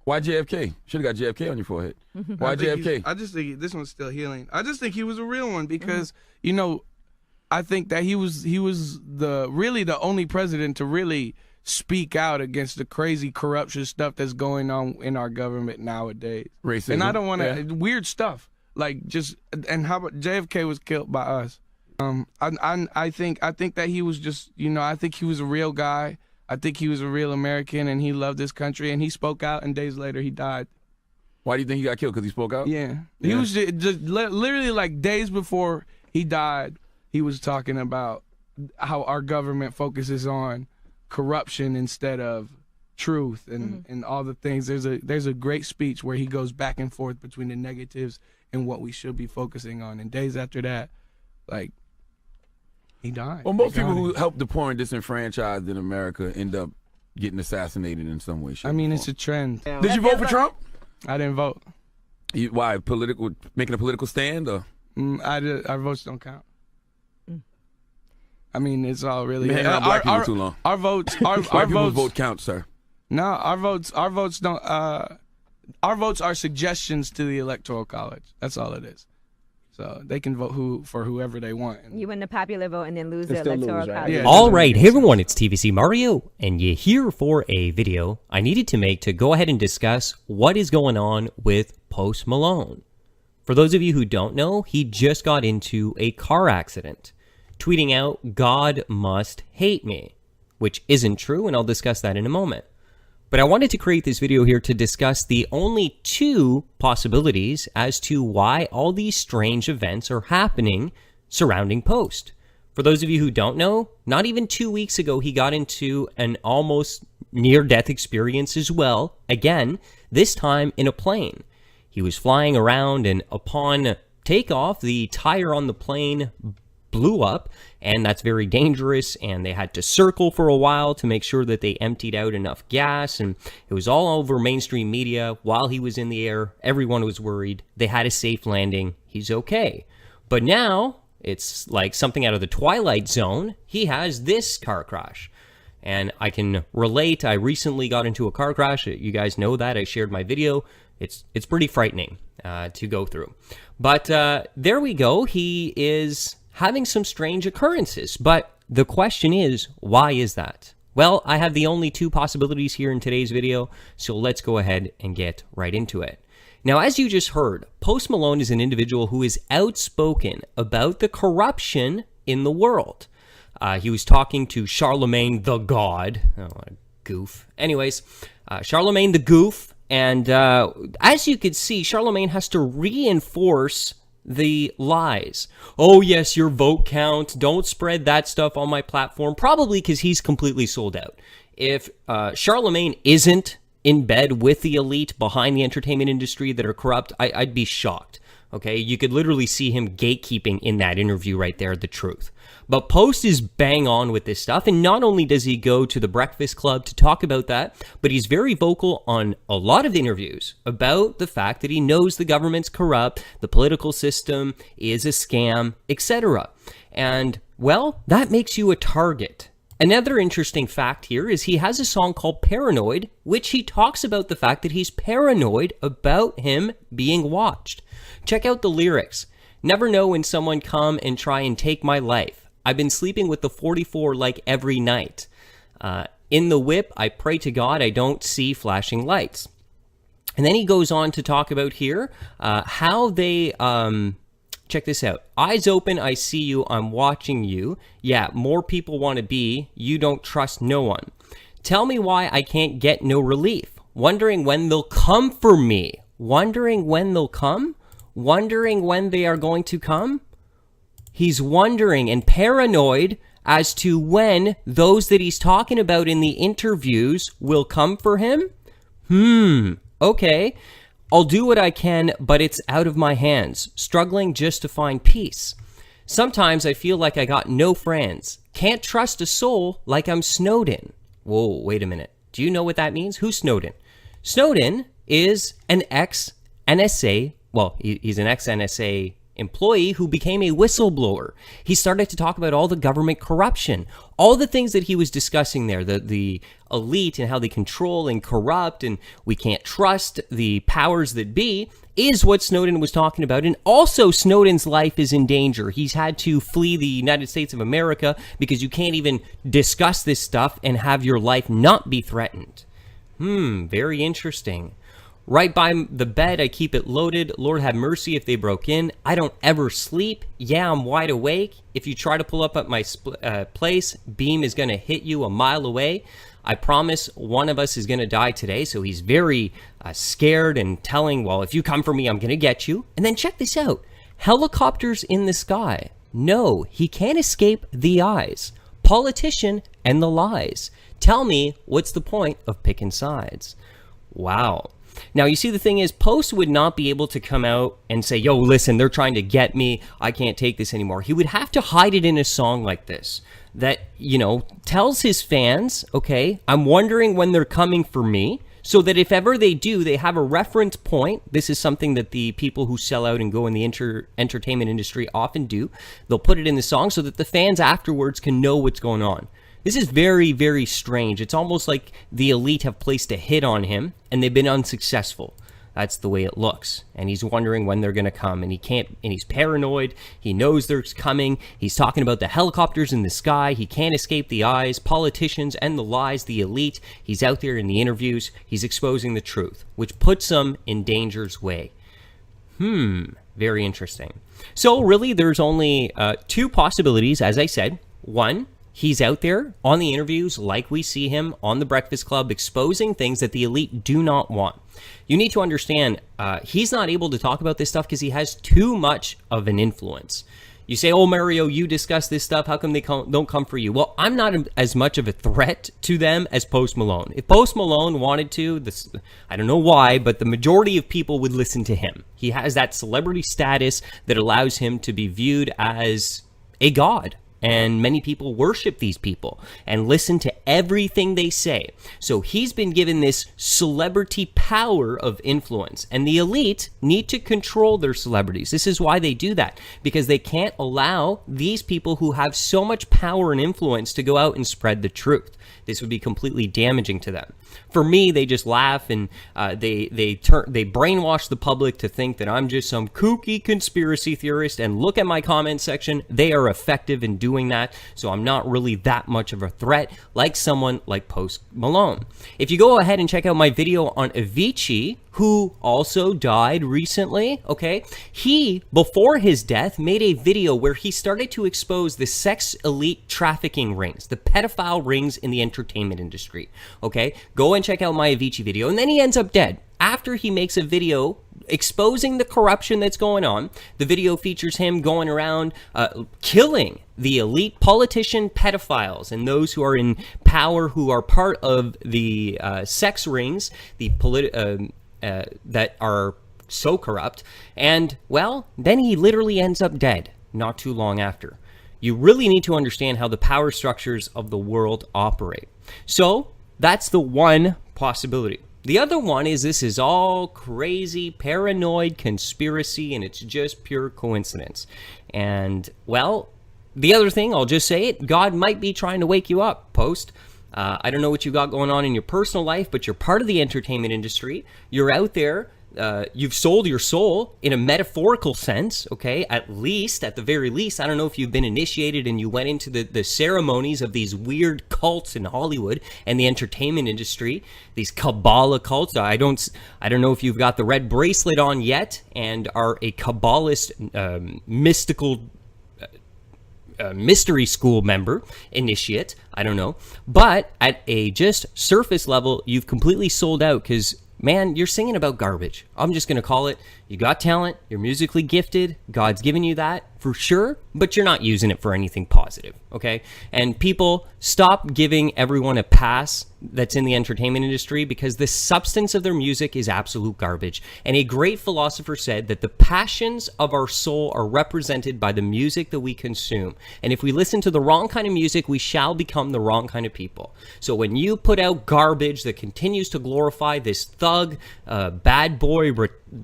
Why JFK? Should have got JFK on your forehead. Why JFK? I just think this one's still healing. I just think he was a real one because you know, I think that he was the only president to really speak out against the crazy corruption stuff that's going on in our government nowadays. Racism. And I don't want to weird stuff like just and how about JFK was killed by us. I think that he was just I think he was a real guy. I think he was a real American, and he loved this country, and he spoke out, and days later he died. Why do you think he got killed? Because he spoke out? Yeah. He was just literally like days before he died, he was talking about how our government focuses on corruption instead of truth and all the things. There's a great speech where he goes back and forth between the negatives and what we should be focusing on. And days after that, like, he died. Well, most people who help the poor and disenfranchised in America end up getting assassinated in some way, shape, I mean, or it's a trend. Did you vote for Trump? I didn't vote. Why? Making a political stand? Or? Our votes don't count. I mean, it's all really. Hang around black people too long. Our votes. Our White people's votes vote count, sir. No, our votes don't. Our votes are suggestions to the Electoral College. That's all it is. So they can vote for whoever they want. You win the popular vote and then lose the Electoral College. Yeah, All right, hey everyone, it's TVC Mario, and you're here for a video I needed to make to go ahead and discuss what is going on with Post Malone. For those of you who don't know, he just got into a car accident, tweeting out, "God must hate me," which isn't true, and I'll discuss that in a moment. But I wanted to create this video here to discuss the only two possibilities as to why all these strange events are happening surrounding Post. For those of you who don't know, not even 2 weeks ago, he got into an almost near-death experience as well, again, this time in a plane. He was flying around, and upon takeoff, the tire on the plane blew up, and that's very dangerous, and they had to circle for a while to make sure that they emptied out enough gas, and it was all over mainstream media. While he was in the air, everyone was worried. They had a safe landing. He's okay. But now, it's like something out of the Twilight Zone. He has this car crash. And I can relate. I recently got into a car crash. You guys know that. I shared my video. It's pretty frightening to go through. But there we go. He is having some strange occurrences. But the question is, why is that? Well, I have the only two possibilities here in today's video, so let's go ahead and get right into it. Now, as you just heard, Post Malone is an individual who is outspoken about the corruption in the world. He was talking to Charlemagne the God. Oh, what a goof. Anyways, Charlemagne the Goof. And as you could see, Charlemagne has to reinforce the lies. Oh, yes, your vote count. Don't spread that stuff on my platform. Probably because he's completely sold out. If Charlemagne isn't in bed with the elite behind the entertainment industry that are corrupt, I'd be shocked. Okay, you could literally see him gatekeeping in that interview right there, the truth. But Post is bang on with this stuff, and not only does he go to the Breakfast Club to talk about that, but he's very vocal on a lot of the interviews about the fact that he knows the government's corrupt, the political system is a scam, etc. And, well, that makes you a target. Another interesting fact here is he has a song called Paranoid, which he talks about the fact that he's paranoid about him being watched. Check out the lyrics. Never know when someone come and try and take my life. I've been sleeping with the 44 like every night. In the whip, I pray to God I don't see flashing lights. And then he goes on to talk about here how they... check this out. Eyes open, I see you, I'm watching you. Yeah, more people want to be. You don't trust no one. Tell me why I can't get no relief. Wondering when they'll come for me. Wondering when they'll come? Wondering when they are going to come? He's wondering and paranoid as to when those that he's talking about in the interviews will come for him? Okay. I'll do what I can, but it's out of my hands, struggling just to find peace. Sometimes I feel like I got no friends. Can't trust a soul like I'm snowed in. Whoa, wait a minute. Do you know what that means? Who's Snowden? Snowden is an ex-NSA, well, he's an ex-NSA employee who became a whistleblower. He started to talk about all the government corruption, all the things that he was discussing there, the elite and how they control and corrupt, and we can't trust the powers that be, is what Snowden was talking about. And also Snowden's life is in danger. He's had to flee the United States of America because you can't even discuss this stuff and have your life not be threatened. Very interesting. Right by the bed, I keep it loaded. Lord have mercy if they broke in. I don't ever sleep. Yeah, I'm wide awake. If you try to pull up at my place, beam is going to hit you a mile away. I promise one of us is going to die today. So he's very scared and telling, well, if you come for me, I'm going to get you. And then check this out. Helicopters in the sky. No, he can't escape the eyes. Politician and the lies. Tell me, what's the point of picking sides? Wow. Now, you see, the thing is, Post would not be able to come out and say, yo, listen, they're trying to get me. I can't take this anymore. He would have to hide it in a song like this that, you know, tells his fans, okay, I'm wondering when they're coming for me, so that if ever they do, they have a reference point. This is something that the people who sell out and go in the entertainment industry often do. They'll put it in the song so that the fans afterwards can know what's going on. This is very, very strange. It's almost like the elite have placed a hit on him and they've been unsuccessful. That's the way it looks. And he's wondering when they're going to come, and he can't, and he's paranoid. He knows they're coming. He's talking about the helicopters in the sky. He can't escape the eyes, politicians and the lies, the elite. He's out there in the interviews. He's exposing the truth, which puts him in danger's way. Very interesting. So really, there's only two possibilities, as I said. One, he's out there on the interviews like we see him on The Breakfast Club, exposing things that the elite do not want. You need to understand, he's not able to talk about this stuff because he has too much of an influence. You say, oh, Mario, you discuss this stuff. How come they don't come for you? Well, I'm not as much of a threat to them as Post Malone. If Post Malone wanted to, I don't know why, but the majority of people would listen to him. He has that celebrity status that allows him to be viewed as a god. And many people worship these people and listen to everything they say. So he's been given this celebrity power of influence. And the elite need to control their celebrities. This is why they do that, because they can't allow these people who have so much power and influence to go out and spread the truth. This would be completely damaging to them. For me, they just laugh and they brainwash the public to think that I'm just some kooky conspiracy theorist. And look at my comment section; they are effective in doing that. So I'm not really that much of a threat, like someone like Post Malone. If you go ahead and check out my video on Avicii, who also died recently, okay? He, before his death, made a video where he started to expose the sex elite trafficking rings, the pedophile rings in the entertainment industry, okay? Go and check out my Avicii video, and then he ends up dead. After he makes a video exposing the corruption that's going on, the video features him going around killing the elite politician pedophiles and those who are in power who are part of the sex rings, the that are so corrupt. And, well, then he literally ends up dead not too long after. You really need to understand how the power structures of the world operate. So that's the one possibility. The other one is this is all crazy, paranoid conspiracy, and it's just pure coincidence. And, well, the other thing, I'll just say it, God might be trying to wake you up, Post. I don't know what you got going on in your personal life, but you're part of the entertainment industry. You're out there. You've sold your soul in a metaphorical sense, okay? At the very least, I don't know if you've been initiated and you went into the ceremonies of these weird cults in Hollywood and the entertainment industry, these Kabbalah cults. I don't know if you've got the red bracelet on yet and are a Kabbalist mystical mystery school member, initiate, I don't know. But at a just surface level, you've completely sold out because, man, you're singing about garbage. I'm just going to call it. You got talent. You're musically gifted. God's given you that for sure, but you're not using it for anything positive, okay? And people, stop giving everyone a pass that's in the entertainment industry because the substance of their music is absolute garbage. And a great philosopher said that the passions of our soul are represented by the music that we consume. And if we listen to the wrong kind of music, we shall become the wrong kind of people. So when you put out garbage that continues to glorify this thug, bad boy,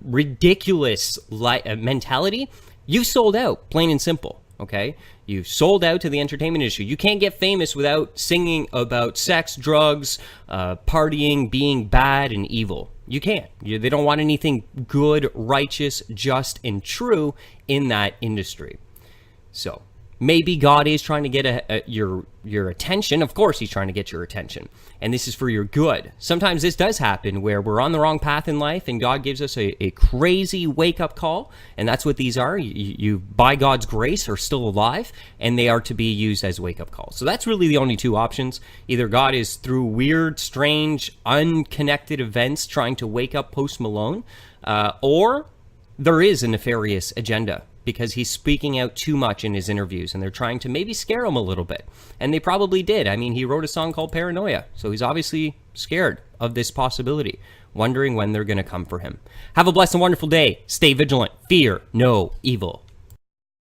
ridiculous mentality, you've sold out, plain and simple, okay? You've sold out to the entertainment industry. You can't get famous without singing about sex, drugs, partying, being bad and evil. You can't. They don't want anything good, righteous, just, and true in that industry. So maybe God is trying to get your attention. Of course, he's trying to get your attention. And this is for your good. Sometimes this does happen where we're on the wrong path in life and God gives us a crazy wake-up call. And that's what these are. You, by God's grace, are still alive, and they are to be used as wake-up calls. So that's really the only two options. Either God is through weird, strange, unconnected events trying to wake up Post Malone, or there is a nefarious agenda, because he's speaking out too much in his interviews and they're trying to maybe scare him a little bit. And they probably did. I mean, he wrote a song called Paranoia, so he's obviously scared of this possibility, wondering when they're going to come for him. Have a blessed and wonderful day. Stay vigilant. Fear no evil.